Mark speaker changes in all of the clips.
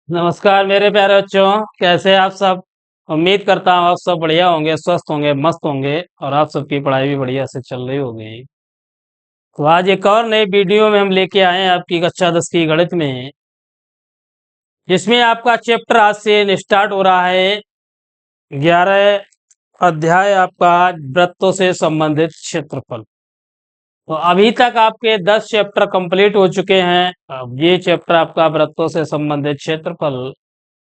Speaker 1: नमस्कार मेरे प्यारे बच्चों, कैसे हैं आप सब। उम्मीद करता हूँ आप सब बढ़िया होंगे, स्वस्थ होंगे, मस्त होंगे और आप सबकी पढ़ाई भी बढ़िया से चल रही होगी। तो आज एक और नई वीडियो में हम लेके आए हैं आपकी कक्षा 10 की गणित में, जिसमें आपका चैप्टर आज से स्टार्ट हो रहा है 11 अध्याय आपका वृत्तों से संबंधित क्षेत्रफल। तो अभी तक आपके 10 चैप्टर कंप्लीट हो चुके हैं। अब ये चैप्टर आपका वृत्तों से संबंधित क्षेत्रफल।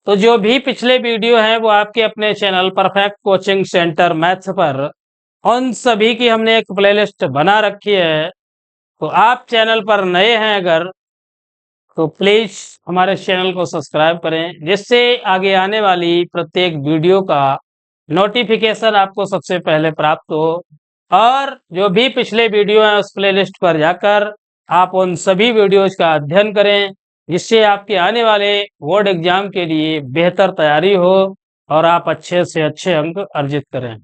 Speaker 1: तो जो भी पिछले वीडियो हैं वो आपके अपने channel perfect coaching centre maths पर उन सभी की हमने एक प्लेलिस्ट बना रखी है। तो आप चैनल पर नए हैं अगर, तो प्लीज हमारे चैनल को सब्सक्राइब करें, जिससे आगे आने वाली प्रत्येक वीडियो का नोटिफिकेशन आपको सबसे पहले प्राप्त हो। और जो भी पिछले वीडियो हैं उस प्लेलिस्ट पर जाकर आप उन सभी वीडियोज का अध्ययन करें, जिससे आपके आने वाले बोर्ड एग्जाम के लिए बेहतर तैयारी हो और आप अच्छे से अच्छे अंक अर्जित करें।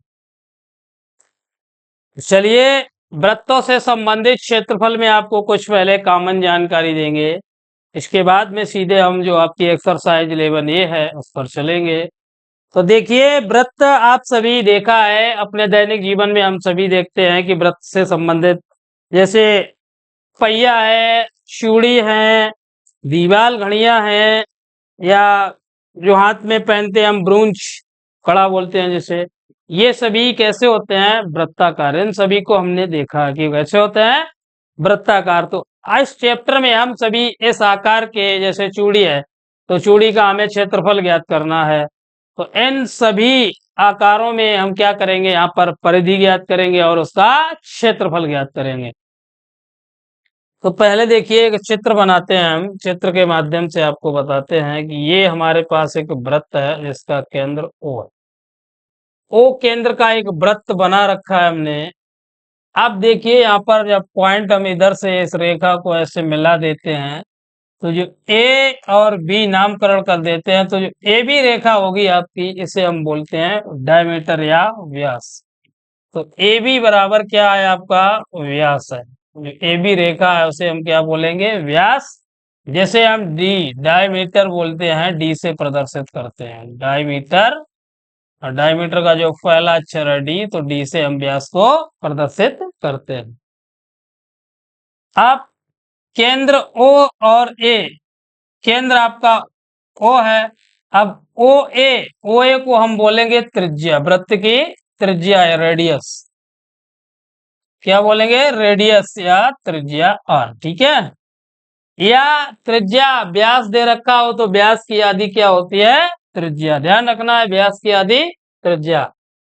Speaker 1: चलिए, वृत्तों से संबंधित क्षेत्रफल में आपको कुछ पहले कॉमन जानकारी देंगे। इसके बाद में सीधे हम जो आपकी एक्सरसाइज 11A है उस पर चलेंगे। तो देखिए, वृत्त आप सभी देखा है, अपने दैनिक जीवन में हम सभी देखते हैं कि वृत्त से संबंधित जैसे पहिया है, चूड़ी है, दीवाल घड़ियां हैं, या जो हाथ में पहनते हैं हम ब्रूंच, कड़ा बोलते हैं जिसे, ये सभी कैसे होते हैं, वृत्ताकार। इन सभी को हमने देखा कि कैसे होते हैं, वृत्ताकार। तो इस चैप्टर में हम सभी इस आकार के, जैसे चूड़ी है तो चूड़ी का हमें क्षेत्रफल ज्ञात करना है। तो इन सभी आकारों में हम क्या करेंगे, यहाँ पर परिधि ज्ञात करेंगे और उसका क्षेत्रफल ज्ञात करेंगे। तो पहले देखिए, एक चित्र बनाते हैं हम। चित्र के माध्यम से आपको बताते हैं कि ये हमारे पास एक वृत्त है जिसका केंद्र O है। O केंद्र का एक वृत्त बना रखा है हमने। अब देखिए, यहाँ पर जब पॉइंट हम इधर से इस रेखा को ऐसे मिला देते हैं, तो जो A और B नामकरण कर देते हैं, तो जो AB रेखा होगी आपकी, इसे हम बोलते हैं डायमीटर या व्यास। तो AB बराबर क्या है, आपका व्यास है। जो AB रेखा है उसे हम क्या बोलेंगे, व्यास। जैसे हम D डायमीटर बोलते हैं, D से प्रदर्शित करते हैं डायमीटर। और डायमीटर का जो पहला अक्षर है D, तो D से हम व्यास को प्रदर्शित करते हैं। अब केंद्र O और A, केंद्र आपका O है। अब OA को हम बोलेंगे त्रिज्या, वृत्त की त्रिज्या है, रेडियस। क्या बोलेंगे, रेडियस या त्रिज्या R, ठीक है। या त्रिज्या व्यास दे रखा हो तो व्यास की आधी क्या होती है, त्रिज्या। ध्यान रखना है, व्यास की आधी त्रिज्या।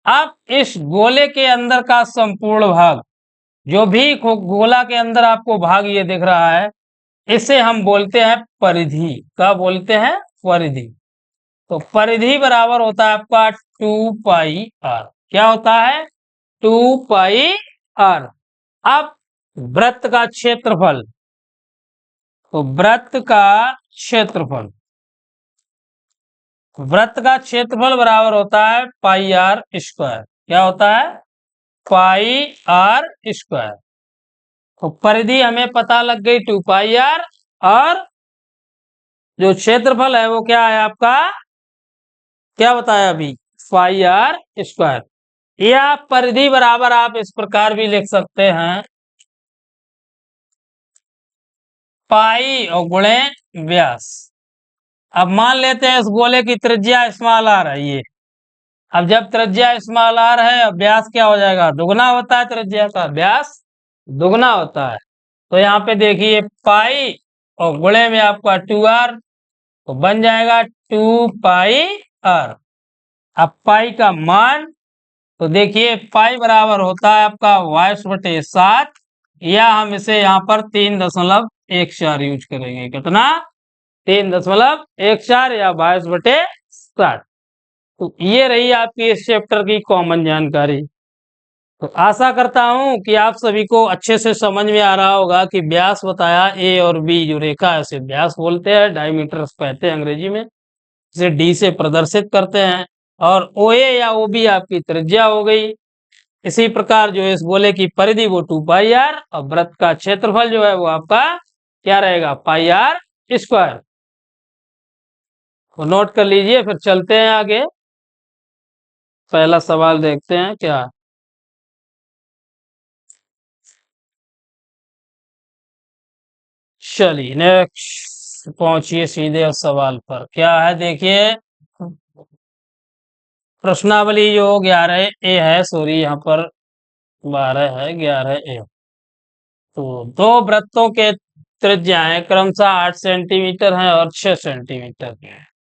Speaker 1: अब इस गोले के अंदर का संपूर्ण भाग, जो भी गोला के अंदर आपको भाग ये दिख रहा है, इसे हम बोलते हैं परिधि। क्या बोलते हैं, परिधि। तो परिधि बराबर होता है आपका 2πr। क्या होता है, 2πr। अब वृत्त का क्षेत्रफल, तो वृत्त का क्षेत्रफल, वृत्त का क्षेत्रफल बराबर होता है πr²। क्या होता है, πr²। तो परिधि हमें पता लग गई 2πr, और जो क्षेत्रफल है वो क्या है आपका, क्या बताया अभी, πr²। या परिधि बराबर आप इस प्रकार भी लिख सकते हैं, पाई और गुणे व्यास। अब मान लेते हैं इस गोले की त्रिज्या स्मॉल आर है ये। अब जब त्रिज्या स्मॉल आर है, अब व्यास क्या हो जाएगा, दुगना होता है, त्रिज्या का व्यास दुगना होता है। तो यहाँ पे देखिए पाई और गुणे में आपका 2r, तो बन जाएगा 2πr। अब पाई का मान, तो देखिए पाई बराबर होता है आपका 22/7, या हम इसे यहाँ पर 3.14 यूज करेंगे। कितना, 3.14 या 22/7। तो ये रही आपकी इस चैप्टर की कॉमन जानकारी। तो आशा करता हूं कि आप सभी को अच्छे से समझ में आ रहा होगा कि व्यास बताया, ए और बी जो रेखा है उसे व्यास बोलते हैं, डायमीटर कहते हैं अंग्रेजी में, इसे डी से प्रदर्शित करते हैं। और ओ ए या ओ बी आपकी त्रिज्या हो गई। इसी प्रकार जो इस गोले की परिधि वो 2πr, और वृत्त का क्षेत्रफल जो है वो आपका क्या रहेगा, πr²। तो नोट कर लीजिए, फिर चलते हैं आगे। पहला सवाल देखते हैं क्या। चलिए नेक्स्ट पहुंचिए सीधे उस सवाल पर, क्या है देखिए। प्रश्नावली जो 11 ए है, सॉरी यहाँ पर 12 है, 11 ए। तो दो वृत्तों के त्रिज्याएं क्रमशः 8 सेंटीमीटर हैं और 6 सेंटीमीटर।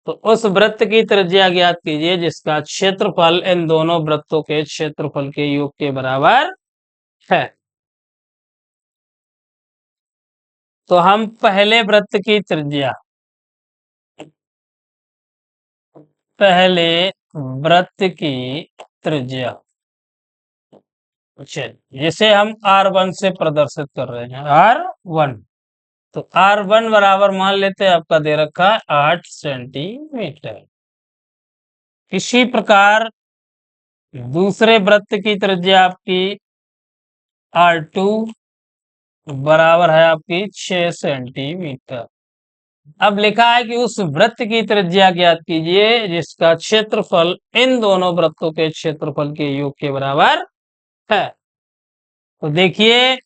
Speaker 1: तो उस वृत्त की त्रिज्या ज्ञात कीजिए जिसका क्षेत्रफल इन दोनों वृत्तों के क्षेत्रफल के योग के बराबर है। तो हम पहले वृत्त की त्रिज्या, पहले वृत्त की त्रिज्या, जिसे हम R1 से प्रदर्शित कर रहे हैं, R1। तो R1 बराबर मान लेते हैं आपका दे रखा है 8 सेंटीमीटर। इसी प्रकार दूसरे वृत्त की त्रिज्या आपकी R2 बराबर है आपकी 6 सेंटीमीटर। अब लिखा है कि उस वृत्त की त्रिज्या ज्ञात कीजिए जिसका क्षेत्रफल इन दोनों वृत्तों के क्षेत्रफल के योग के बराबर है। तो देखिए,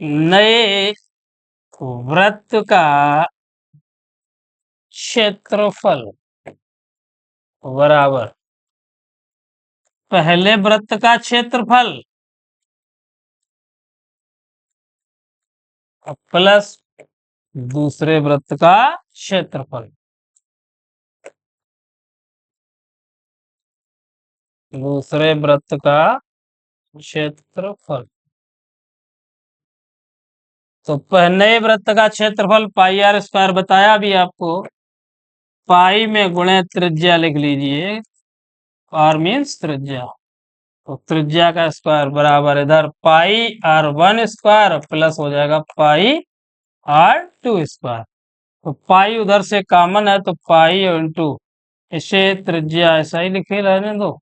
Speaker 1: नए वृत्त का क्षेत्रफल बराबर पहले वृत्त का क्षेत्रफल प्लस दूसरे वृत्त का क्षेत्रफल। दूसरे वृत्त का क्षेत्रफल। तो पहले वृत्त का क्षेत्रफल पाई आर स्क्वायर बताया अभी आपको, पाई में गुणे त्रिज्या लिख लीजिए। आर मीन्स त्रिज्या, तो त्रिज्या का स्क्वायर बराबर इधर पाई R1 स्क्वायर प्लस हो जाएगा पाई R2 स्क्वायर। तो पाई उधर से कॉमन है तो पाई इंटू, इसे त्रिज्या ऐसा ही लिखे रहने दो,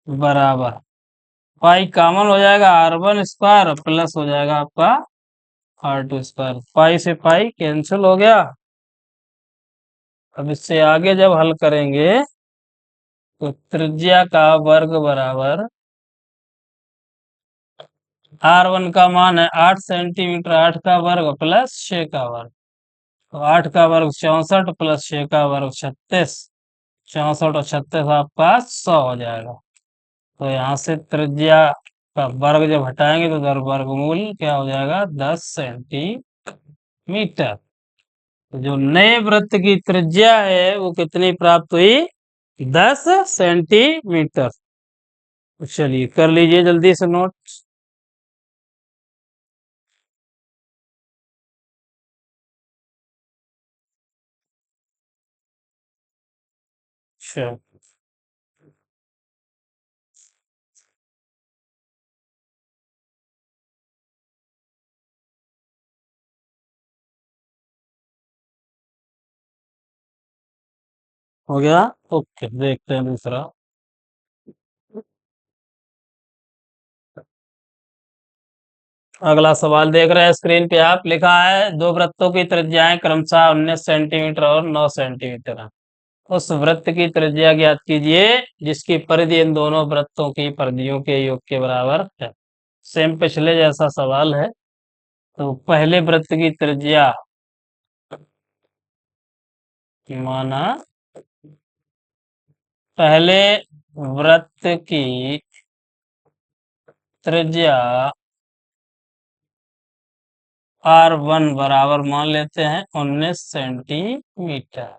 Speaker 1: बराबर पाई कॉमन हो जाएगा R1 स्क्वायर प्लस हो जाएगा आपका R2 स्क्वायर। पाई से पाई कैंसिल हो गया। अब इससे आगे जब हल करेंगे तो त्रिज्या का वर्ग बराबर R1 का मान है 8 सेंटीमीटर, 8 का वर्ग प्लस 6 का वर्ग। तो 8 का वर्ग 64 प्लस 6 का वर्ग 36। 64 और 36 आपका 100 हो जाएगा। तो यहाँ से त्रिज्या का वर्ग जब हटाएंगे तो उधर वर्गमूल क्या हो जाएगा, 10 सेंटीमीटर। तो जो नए वृत्त की त्रिज्या है वो कितनी प्राप्त हुई, 10 सेंटीमीटर। तो चलिए कर लीजिए जल्दी से नोट। अच्छा, हो गया। ओके, देखते हैं दूसरा। अगला सवाल देख रहे हैं स्क्रीन पे आप, लिखा है दो वृत्तों की त्रिज्याएं क्रमशः 19 सेंटीमीटर और 9 सेंटीमीटर है। उस वृत्त की त्रिज्या ज्ञात कीजिए जिसकी परिधि इन दोनों वृत्तों की परिधियों के योग के बराबर है। सेम पिछले जैसा सवाल है। तो पहले वृत्त की त्रिज्या माना, पहले वृत्त की त्रिज्या R1 बराबर मान लेते हैं 19 सेंटीमीटर।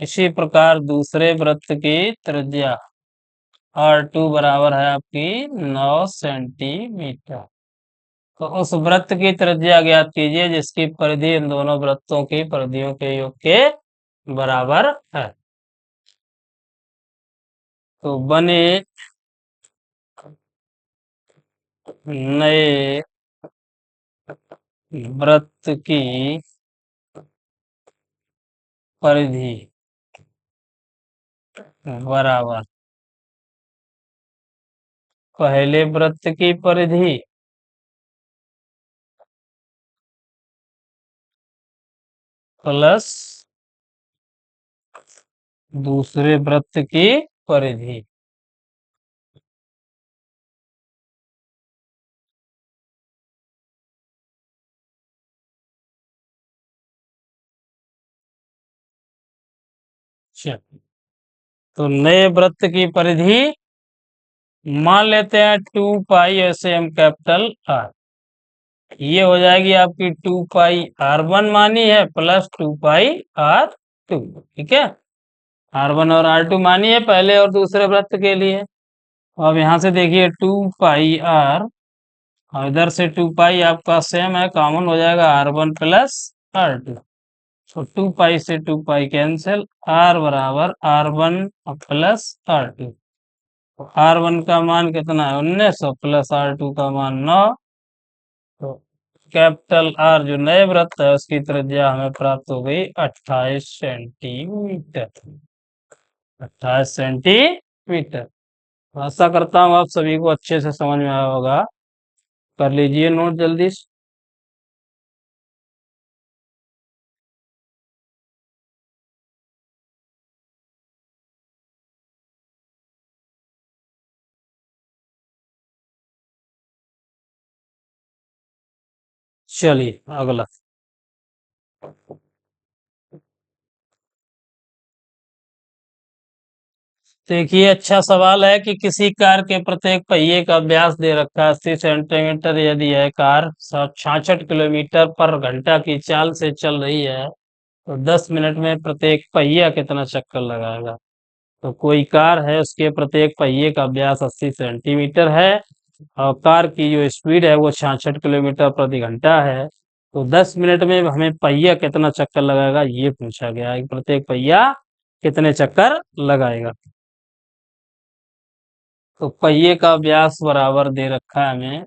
Speaker 1: इसी प्रकार दूसरे वृत्त की त्रिज्या R2 बराबर है आपकी 9 सेंटीमीटर। तो उस वृत्त की त्रिज्या ज्ञात कीजिए जिसकी परिधि इन दोनों वृत्तों की परिधियों के योग के बराबर है। तो बने नए वृत्त की परिधि बराबर पहले वृत्त की परिधि प्लस दूसरे वृत्त की परिधि। चलिए, तो नए वृत्त की परिधि मान लेते हैं 2 पाई ऐसे एम कैपिटल आर। ये हो जाएगी आपकी 2 पाई r1 मानी है प्लस 2 पाई r2। ठीक है, r1 और r2 मानी है पहले और दूसरे वृत्त के लिए। अब यहाँ से देखिए 2 पाई r और इधर से 2 पाई आपका सेम है, कॉमन हो जाएगा r1 प्लस r2। तो 2 पाई से 2 पाई कैंसिल, r बराबर r1 प्लस r2। r1 का मान कितना है 19 प्लस r2 का मान 9। तो कैपिटल आर जो नए वृत्त है उसकी त्रिज्या हमें प्राप्त हो गई 28 सेंटीमीटर। 28 सेंटीमीटर। आशा करता हूँ आप सभी को अच्छे से समझ में आया होगा। कर लीजिए नोट जल्दी से। चलिए अगला देखिए, अच्छा सवाल है कि किसी कार के प्रत्येक पहिए का व्यास दे रखा है 80 सेंटीमीटर। यदि यह कार 66 किलोमीटर पर घंटा की चाल से चल रही है तो 10 मिनट में प्रत्येक पहिया कितना चक्कर लगाएगा। तो कोई कार है, उसके प्रत्येक पहिए का व्यास 80 सेंटीमीटर है और कार की जो स्पीड है वो 66 किलोमीटर प्रति घंटा है। तो 10 मिनट में हमें पहिया कितना चक्कर लगाएगा ये पूछा गया है कि प्रत्येक पहिया कितने चक्कर लगाएगा। तो पहिए का व्यास बराबर दे रखा है हमें,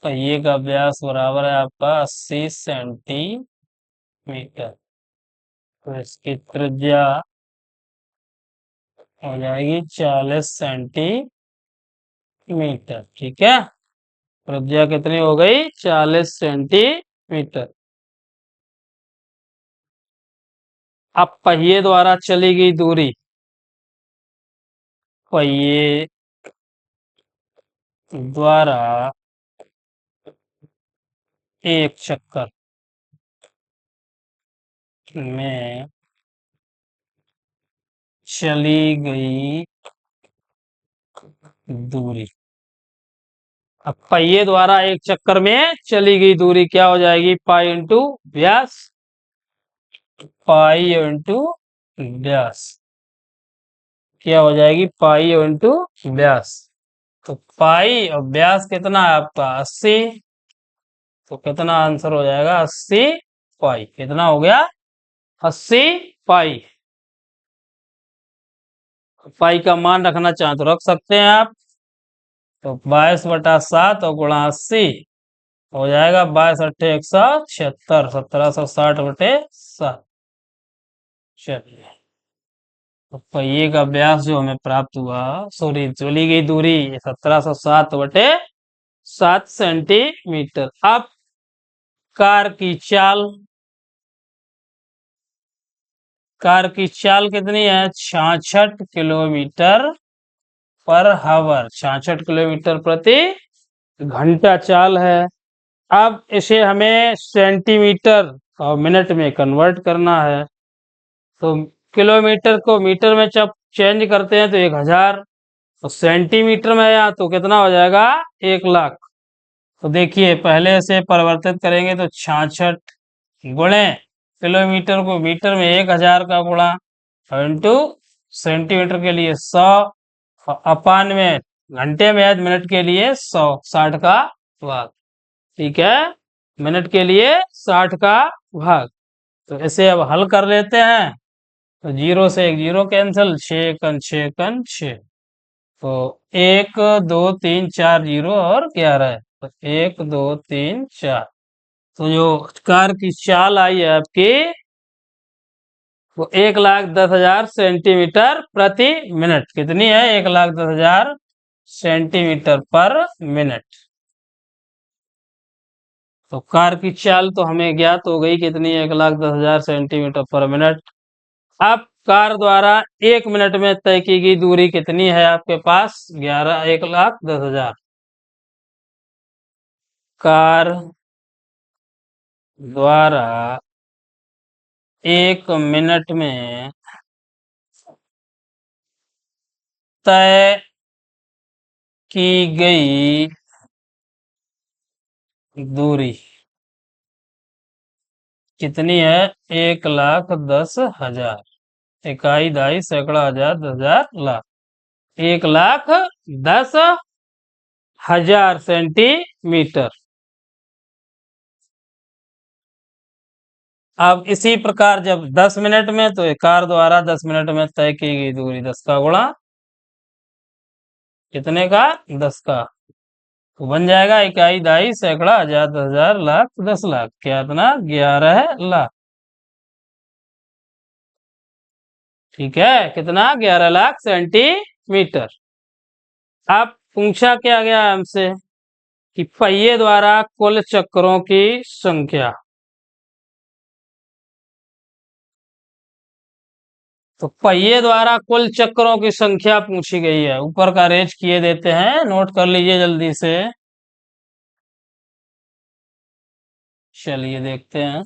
Speaker 1: पहिए का व्यास बराबर है आपका 80 सेंटीमीटर। तो इसकी त्रिज्या हो जाएगी 40 सेंटीमीटर। ठीक है, त्रिज्या कितनी हो गई 40 सेंटीमीटर। अब पहिए द्वारा चली गई दूरी, पहिए द्वारा एक चक्कर में चली गई दूरी। अब पहिए द्वारा एक चक्कर में चली गई दूरी क्या हो जाएगी, पाई इंटू व्यास। पाई इंटू व्यास क्या हो जाएगी, पाई इंटू व्यास। तो पाई और व्यास कितना है आपका 80। तो कितना आंसर हो जाएगा 80 पाई। कितना हो गया 80 पाई। पाई का मान रखना चाहे तो रख सकते हैं आप। तो 22/7 और गुणा 80 हो जाएगा 22×8 = 176, 1760/7। चलिए, तो पहिए का व्यास जो हमें प्राप्त हुआ, सॉरी चली गई दूरी 1760/7 सेंटीमीटर। अब कार की चाल, कार की चाल कितनी है 66 किलोमीटर पर हावर। 66 किलोमीटर प्रति घंटा चाल है। अब इसे हमें सेंटीमीटर और मिनट में कन्वर्ट करना है। तो किलोमीटर को मीटर में जब चेंज करते हैं तो 1000, तो सेंटीमीटर में या तो कितना हो जाएगा 1,00,000। तो देखिए पहले से परिवर्तित करेंगे तो 66 गुणे किलोमीटर को मीटर में 1000 का गुणा इंटू सेंटीमीटर के लिए 100 अपान में घंटे में मिनट के लिए 100, 60 का भाग। ठीक है, मिनट के लिए 60 का भाग। तो इसे अब हल कर लेते हैं। तो 0 से 1 0 कैंसिल, 6 तो 1 2 3 4 0 और 11 है। तो 1 2 3 4। तो जो कार की चाल आई है आपकी वो 1,10,000 सेंटीमीटर प्रति मिनट। कितनी है 1,10,000 सेंटीमीटर पर मिनट। तो कार की चाल तो हमें ज्ञात हो गई कितनी, 1,10,000 सेंटीमीटर पर मिनट। अब कार द्वारा 1 मिनट में तय की गई दूरी कितनी है आपके पास, 1,10,000। कार द्वारा 1 मिनट में तय की गई दूरी कितनी है, 1,10,000। इकाई, दहाई, सैकड़ा, हजार, 10,000, लाख। 1,10,000 सेंटीमीटर। अब इसी प्रकार जब 10 मिनट में, तो कार द्वारा 10 मिनट में तय की गई दूरी 10 का गुणा कितने का, 10 का, तो बन जाएगा इकाई, दहाई, सैकड़ा, हजार, 10,000, लाख, 10 लाख। क्या इतना, 11 लाख। ठीक है, कितना, 11 लाख सेंटीमीटर। अब पूछा क्या गया हमसे कि पहिए द्वारा कुल चक्रों की संख्या। तो पहिए द्वारा कुल चक्रों की संख्या पूछी गई है, ऊपर का रेज किए देते हैं, नोट कर लीजिए जल्दी से। चलिए देखते हैं।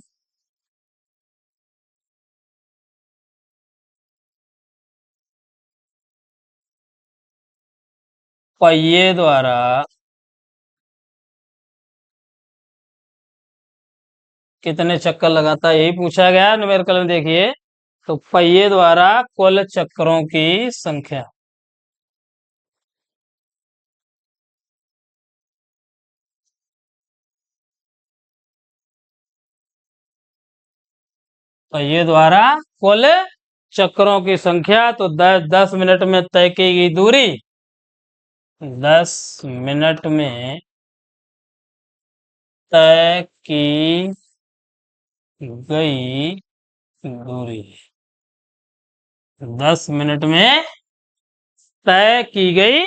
Speaker 1: पहिए द्वारा कितने चक्कर लगाता है, यही पूछा गया न्यूमेरिकल में, देखिए। तो पहिए द्वारा कुल चक्रों की संख्या। पहिए द्वारा कुल चक्रों की संख्या, तो 10 मिनट में तय की गई दूरी, 10 मिनट में तय की गई दूरी, 10 मिनट में तय की गई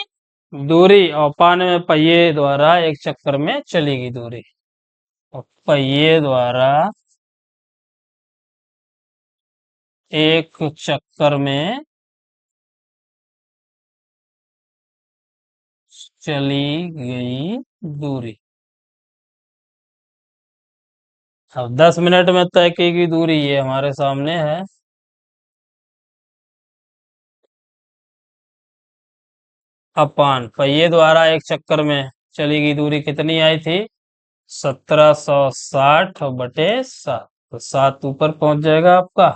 Speaker 1: दूरी, और पाने में पहिए द्वारा एक चक्कर में चली गई दूरी। और पहिए द्वारा एक चक्कर में चली गई दूरी। अब 10 मिनट में तय की गई दूरी ये हमारे सामने है। अपान पहिए द्वारा एक चक्कर में चली गई दूरी कितनी आई थी, 1760 बटे 7। तो 7 ऊपर पहुंच जाएगा आपका,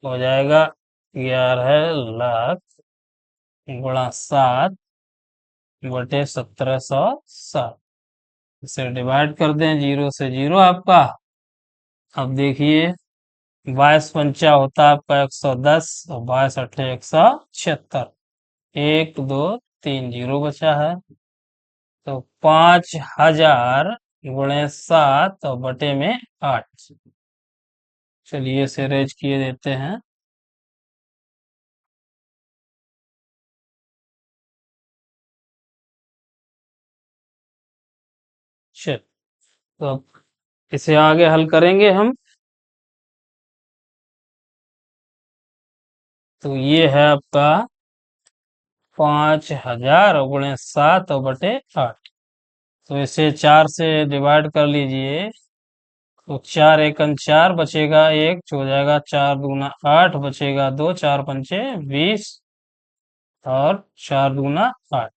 Speaker 1: हो जाएगा 11 लाख गुणा 7 बटे 1760। इसे डिवाइड कर दें, 0 से 0 आपका। अब देखिए, 22 पंचा होता है आपका 110, और 22 अठे 176। 1, 2, 3 जीरो बचा है। तो 5,000 गुणे 7 और बटे में 8। चलिए इसे रेज किए देते हैं। चल, तो अब इसे आगे हल करेंगे हम। तो ये है आपका 5,000 गुणे 7 और बटे 8। तो इसे 4 से डिवाइड कर लीजिए। तो 4 एकम 4 बचेगा 1, हो जाएगा 4 दूना 8, बचेगा 2, 4 पंचे 20, और 4 दूना 8।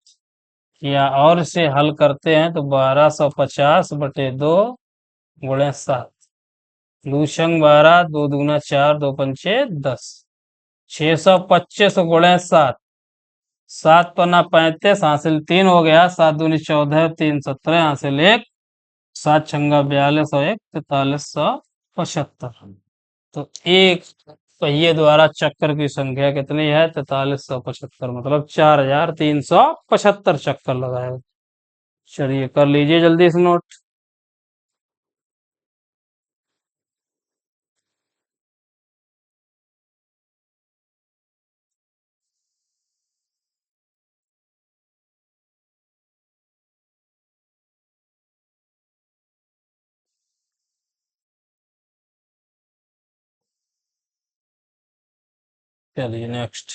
Speaker 1: या और इसे हल करते हैं तो 1250 बटे 2 गुणे 7। लूशंग 12, 2 दूना 4, 2 पंचे 10। 625 गुणे 7, 7 पन्ना 35, हासिल 3 हो गया, 7 दूनी 14, 3 17, हासिल 1, 7 छंगा 42 और 1 4375। तो एक पहिए द्वारा चक्कर की संख्या कितनी है, 4375, मतलब 4,375 चक्कर लगाए। चलिए कर लीजिए जल्दी से नोट। चलिए नेक्स्ट।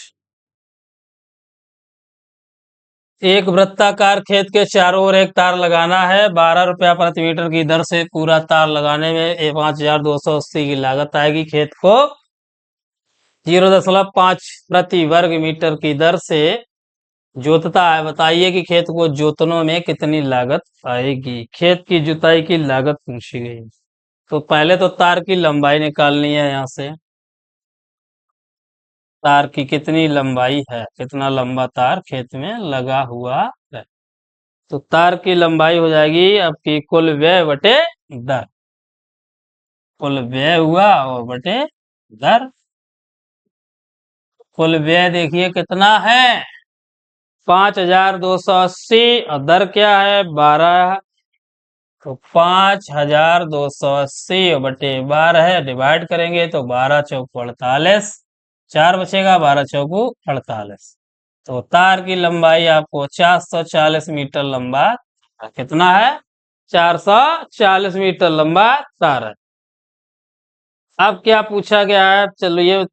Speaker 1: एक वृत्ताकार खेत के चारों ओर एक तार लगाना है। 12 रुपया प्रति मीटर की दर से पूरा तार लगाने में 5,280 की लागत आएगी। खेत को 0.5 प्रति वर्ग मीटर की दर से जोतता है। बताइए कि खेत को जोतने में कितनी लागत आएगी। खेत की जुताई की लागत पूछी गई। तो पहले तो तार की लंबाई निकालनी है। यहाँ से तार की कितनी लंबाई है, कितना लंबा तार खेत में लगा हुआ है। तो तार की लंबाई हो जाएगी आपकी कुल व्यय बटे दर। कुल व्यय हुआ और बटे दर। कुल व्यय देखिए कितना है 5,280 और दर क्या है 12। तो 5,280 बटे 12 है, डिवाइड करेंगे तो 12 चौको 48, 4 बचेगा, 12 चौको 48। तो तार की लंबाई आपको 440 मीटर लंबा कितना है 440 मीटर लंबा तार है। अब क्या पूछा गया है, चलो ये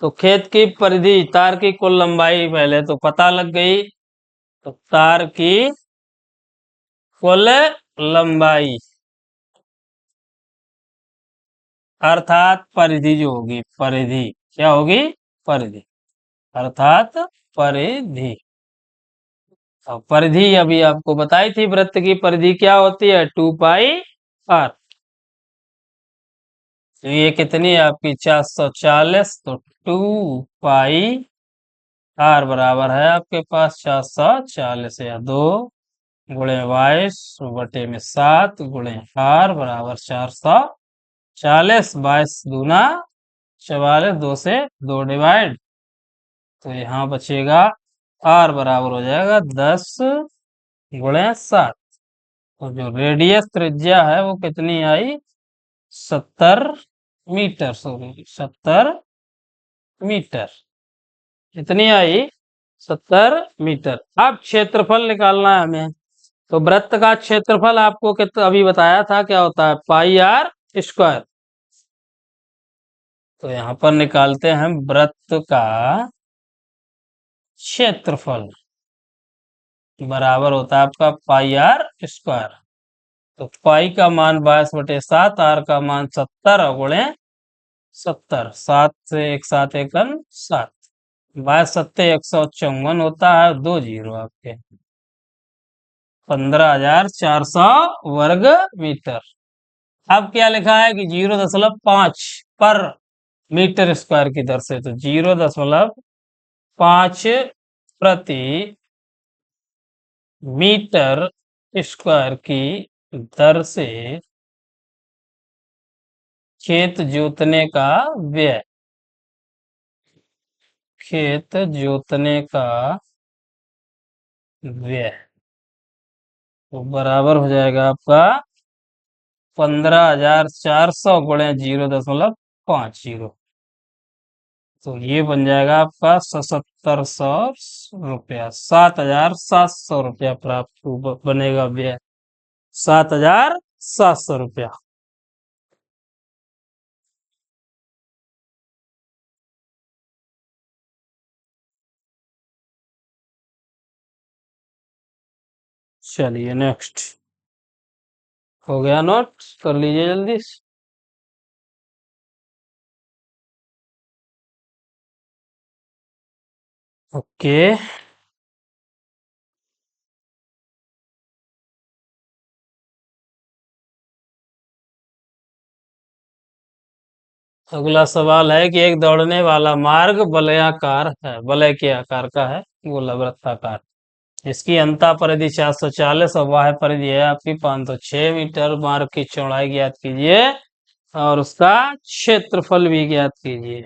Speaker 1: तो खेत की परिधि, तार की कुल लंबाई पहले तो पता लग गई। तो तार की कुल लंबाई अर्थात परिधि जो होगी, परिधि क्या होगी, परिधि अर्थात परिधि। और परिधि अभी आपको बताई थी, वृत्त की परिधि क्या होती है 2πr। तो ये कितनी है आपकी 440। तो 2πr बराबर है आपके पास 440 या 2 गुणे 22/7 गुणे r बराबर 440। 22 दूना 44, 2 से 2 डिवाइड। तो यहाँ बचेगा r बराबर हो जाएगा 10 गुणे 7। तो जो रेडियस त्रिज्या है वो कितनी आई 70 मीटर, सॉरी 70 मीटर। कितनी आई 70 मीटर। अब क्षेत्रफल निकालना है हमें। तो वृत्त का क्षेत्रफल आपको कितना अभी बताया था, क्या होता है πr²। तो यहाँ पर निकालते हैं वृत्त का क्षेत्रफल बराबर होता है आपका πr²। तो पाई का मान 22/7, आर का मान 70 और गुणे 70, 7 से 1 7 एकम 7, 22 सत्ते 154 होता है, 2 जीरो आपके 15,400 वर्ग मीटर। अब क्या लिखा है कि 0.5 पर मीटर स्क्वायर की दर से, तो 0.5 प्रति मीटर स्क्वायर की दर से खेत जोतने का व्यय, खेत जोतने का व्यय तो बराबर हो जाएगा आपका 15,400 गुणे 0.50। तो ये बन जाएगा आपका 7700 रुपया, 7,700 रुपया प्राप्त बनेगा व्यय, 7,700 रुपया। चलिए नेक्स्ट। हो गया नोट, कर लीजिए जल्दी से। ओके। अगला सवाल है कि एक दौड़ने वाला मार्ग वलयाकार है, वलय के आकार का है, गोला वृत्ताकार। इसकी अंतः परिधि 440 और बाह्य परिधि है आपकी 506 मीटर। मार्ग की चौड़ाई ज्ञात कीजिए और उसका क्षेत्रफल भी ज्ञात कीजिए।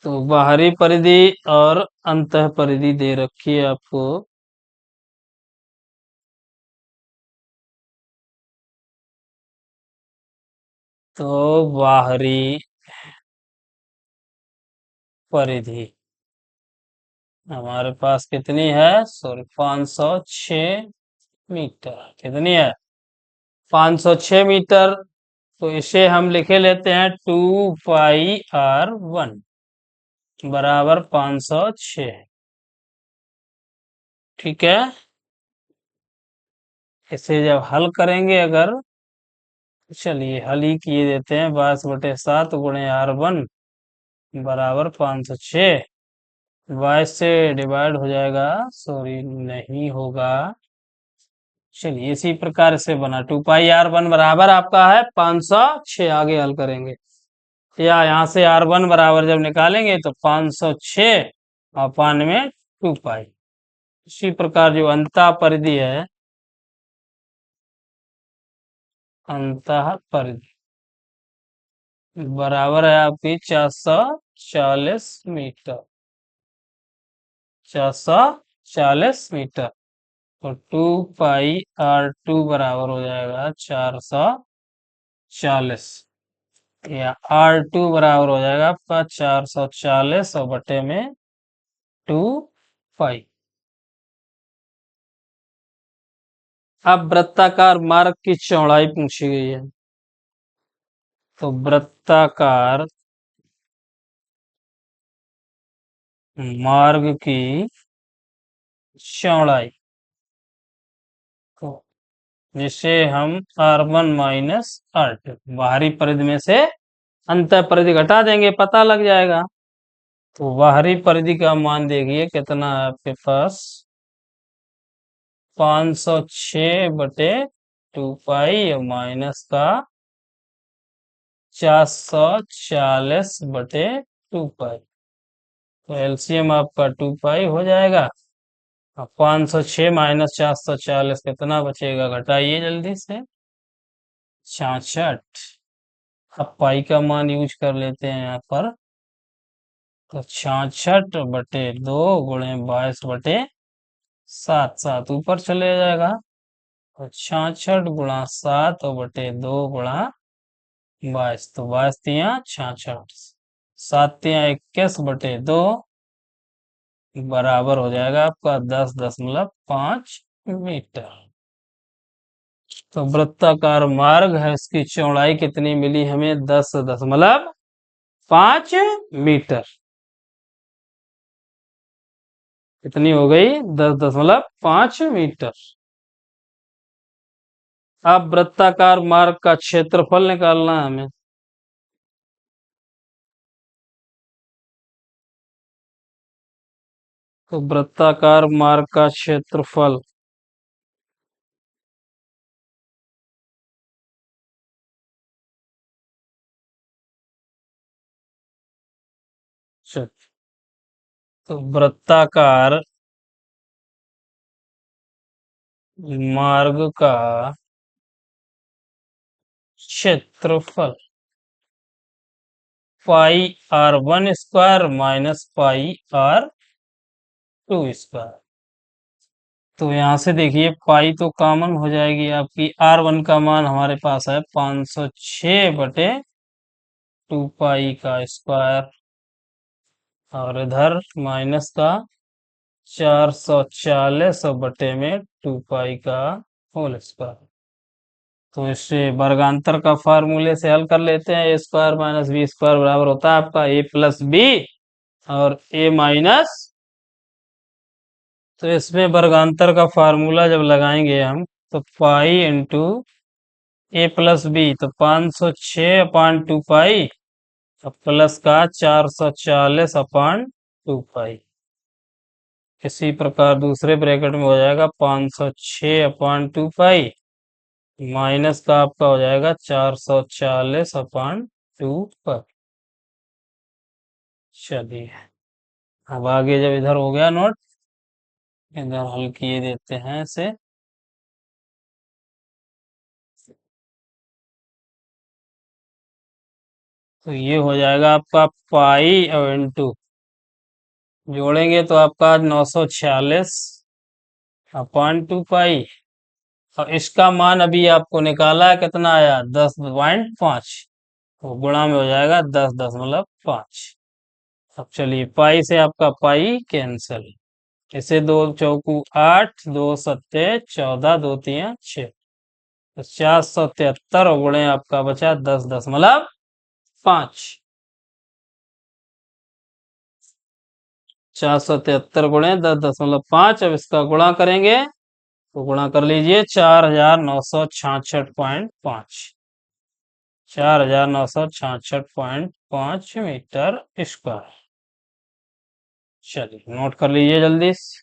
Speaker 1: तो बाहरी परिधि और अंतः परिधि दे रखी है आपको। तो बाहरी परिधि हमारे पास कितनी है, सॉरी 506 मीटर। कितनी है 506 मीटर। तो इसे हम लिखे लेते हैं 2πr1 बराबर 506। ठीक है, इसे जब हल करेंगे अगर, चलिए हल ही किए देते हैं। 22/7 गुणे R1 बराबर 506। 22 से डिवाइड हो जाएगा, सॉरी नहीं होगा। चलिए इसी प्रकार से बना 2πr1 बराबर आपका है 506। आगे हल करेंगे, या यहाँ से R1 बराबर जब निकालेंगे तो 506 और पान में 2π। इसी प्रकार जो अंतः परिधि है, अंतः परिधि बराबर है आपकी 440 मीटर। 440 मीटर। तो 2πr2 बराबर हो जाएगा 440, या R2 बराबर हो जाएगा आपका 440 और बटे में 2π। अब वृत्ताकार मार्ग की चौड़ाई पूछी गई है। तो वृत्ताकार मार्ग की चौड़ाई को, जिसे हम R1 माइनस R2 बाहरी परिधि में से अंतः परिधि घटा देंगे, पता लग जाएगा। तो बाहरी परिधि का मान देखिए कितना है आपके पास, 506 बटे 2π माइनस का 440 बटे 2π। तो एलसीएम आपका 2π हो जाएगा। अब 506 माइनस 440 कितना बचेगा, घटाइए जल्दी से, 66। अब पाई का मान यूज कर लेते हैं यहाँ पर। तो 66 बटे 2 गुणे 22/7, 7 ऊपर चले जाएगा। तो 66 गुणा 7 और बटे 2 गुणा 22, तो 22 तिया 66, 7 तिया 21 बटे 2 बराबर हो जाएगा आपका 10.5 मीटर। तो वृत्ताकार मार्ग है, इसकी चौड़ाई कितनी मिली हमें, 10.5 मीटर। कितनी हो गई, 10.5 मीटर। अब वृत्ताकार मार्ग का क्षेत्रफल निकालना है हमें। तो वृत्ताकार मार्ग का क्षेत्रफल तो वृत्ताकार मार्ग का क्षेत्रफल πr1² माइनस πr2²। तो यहाँ से देखिए पाई तो कॉमन हो जाएगी आपकी, R1 का मान हमारे पास है 506 बटे 2π का स्क्वायर, और इधर माइनस का 440 और बटे में 2π का होल स्क्वायर। तो इससे वर्गांतर का फार्मूले से हल कर लेते हैं। A² माइनस B² बराबर होता है आपका A प्लस बी और A माइनस। तो इसमें वर्गांतर का फार्मूला जब लगाएंगे हम, तो pi into A plus B, तो 506/2π प्लस का 440/2π। इसी प्रकार दूसरे ब्रैकेट में हो जाएगा 506/2π माइनस का आपका हो जाएगा 440/2π। चलिए अब आगे जब इधर हो गया नोट, इधर हल किए देते हैं इसे। तो ये हो जाएगा आपका पाई और इंटू, जोड़ेंगे तो आपका 946/2π, और इसका मान अभी आपको निकाला है, कितना आया 10.5, तो गुणा में हो जाएगा 10.5। अब चलिए पाई से आपका पाई कैंसिल, इसे 2 चौकू 8, 2 सत्ते 14, 2 तिया 6। तो 473 गुणे आपका बचा 10.5। 473 गुणे 10.5। अब इसका गुणा करेंगे तो गुणा कर लीजिए 4966.5। 4966.5 मीटर स्क्वायर। चलिए नोट कर लीजिए जल्दी से।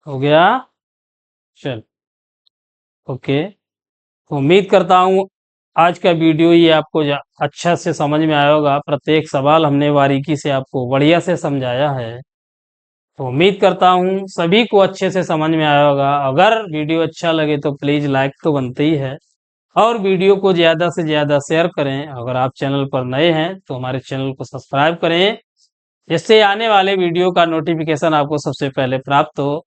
Speaker 1: हो गया। चल ओके। उम्मीद करता हूँ आज का वीडियो ये आपको अच्छा से समझ में आया होगा। प्रत्येक सवाल हमने बारीकी से आपको बढ़िया से समझाया है। तो उम्मीद करता हूँ सभी को अच्छे से समझ में आया होगा। अगर वीडियो अच्छा लगे तो प्लीज़ लाइक तो बनते ही है, और वीडियो को ज़्यादा से ज़्यादा शेयर करें। अगर आप चैनल पर नए हैं तो हमारे चैनल को सब्सक्राइब करें, जिससे आने वाले वीडियो का नोटिफिकेशन आपको सबसे पहले प्राप्त हो।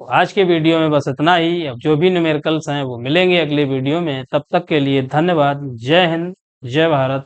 Speaker 1: तो आज के वीडियो में बस इतना ही। अब जो भी न्यूमेरिकल्स हैं वो मिलेंगे अगले वीडियो में। तब तक के लिए धन्यवाद। जय हिंद, जय भारत।